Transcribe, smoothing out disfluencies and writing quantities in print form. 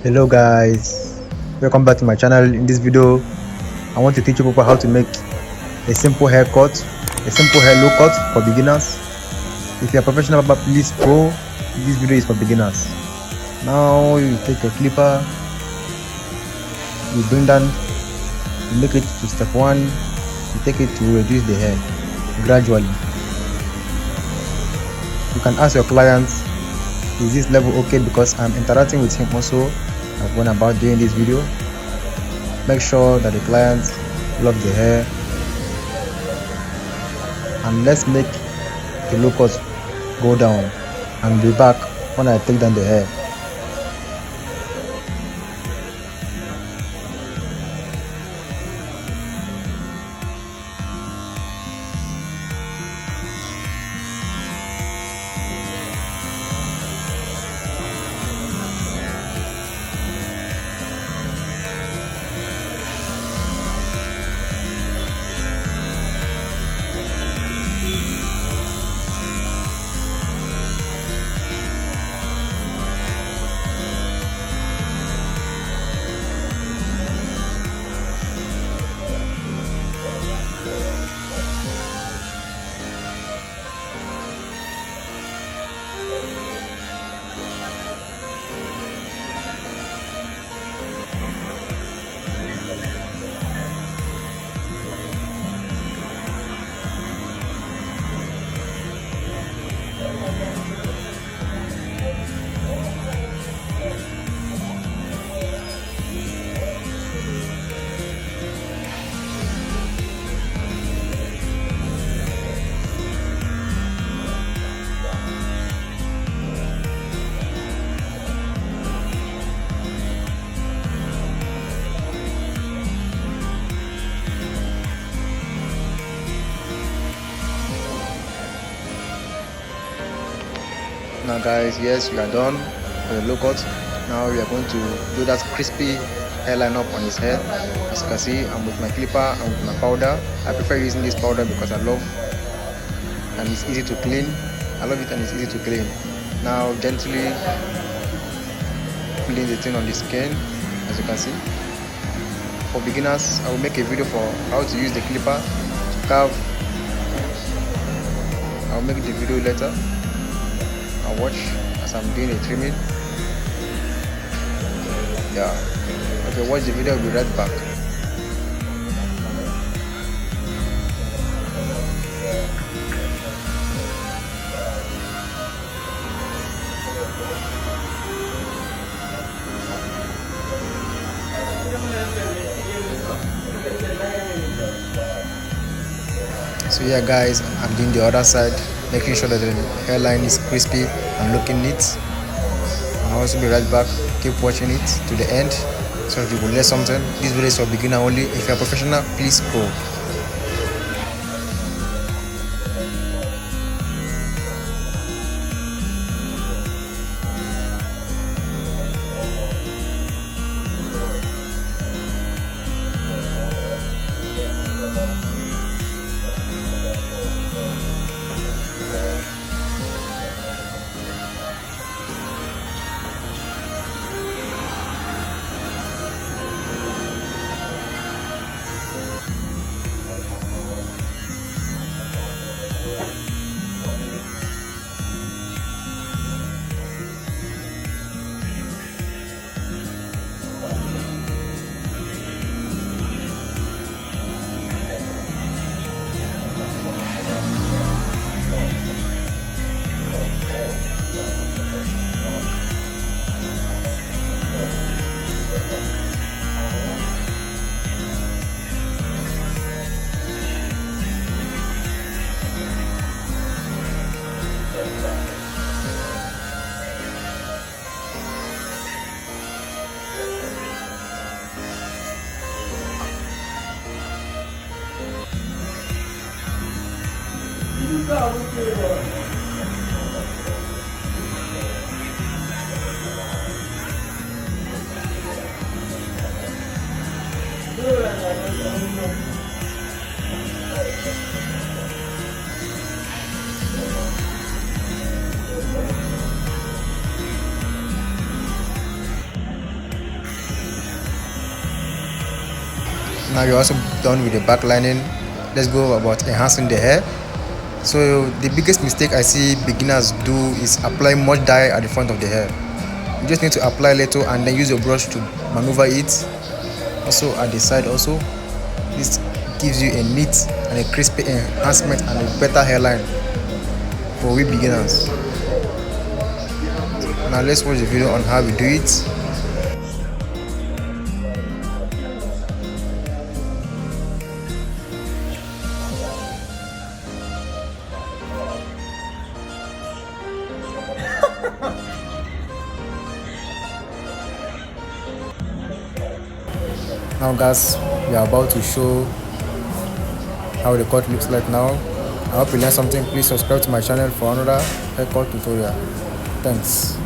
Hello guys, welcome back to my channel. In this video I want to teach you people how to make a simple haircut, a simple hair low cut for beginners. If you are professional barber, please go. This video is for beginners. Now you take a clipper, you bring down, you make it to step 1, you take it to reduce the hair gradually. You can ask your client, is this level okay, because I'm interacting with him also when about doing this video. Make sure that the client loves the hair, and let's make the low cut go down and be back when I take down the hair. Now guys, yes, we are done with the low cut. Now we are going to do that crispy hairline up on his head. As you can see, I'm with my clipper and with my powder. I prefer using this powder because I love, and it's easy to clean. I love it and it's easy to clean. Now gently clean the thing on the skin, as you can see. For beginners, I will make a video for how to use the clipper to carve. I'll make the video later. I'll watch as I'm doing a trimming. Yeah. Okay, watch the video, I'll be right back. So yeah guys, I'm doing the other side, making sure that the hairline is crispy and looking neat. I'll also be right back. Keep watching it to the end so that you will learn something. This video is for beginner only. If you are professional, please go. Now you're also done with the back lining. Let's go about enhancing the hair. So the biggest mistake I see beginners do is apply much dye at the front of the hair. You just need to apply little and then use your brush to maneuver it. Also at the side also, this gives you a neat and a crispy enhancement and a better hairline for we beginners. Now let's watch the video on how we do it. Now guys, we are about to show how the cut looks like now. I hope you learned something. Please subscribe to my channel for another haircut tutorial. Thanks.